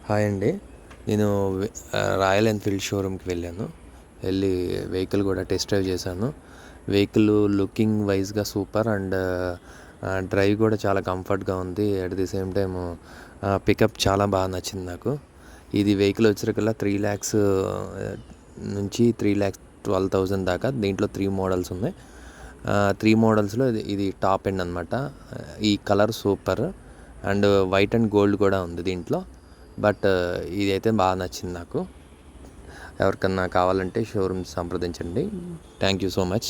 Hi అండి. నేను royal Enfield షోరూమ్కి వెళ్ళి వెహికల్ కూడా టెస్ట్ డ్రైవ్ చేశాను. వెహికల్ లుకింగ్ వైజ్గా సూపర్ అండ్ డ్రైవ్ కూడా చాలా కంఫర్ట్గా ఉంది. At the same time pickup చాలా బాగా నచ్చింది నాకు. ఇది వెహికల్ వచ్చేసరికల్లా 3 lakhs నుంచి 3,12,000 దాకా. దీంట్లో 3 మోడల్స్ ఉన్నాయి. 3 మోడల్స్లో ఇది టాప్ ఎండ్ అనమాట. ఈ colour super and white and gold కూడా ఉంది దీంట్లో. బట్ ఇదైతే బాగా నచ్చింది నాకు. ఎవరికన్నా కావాలంటే షోరూమ్ సంప్రదించండి. Thank you so much.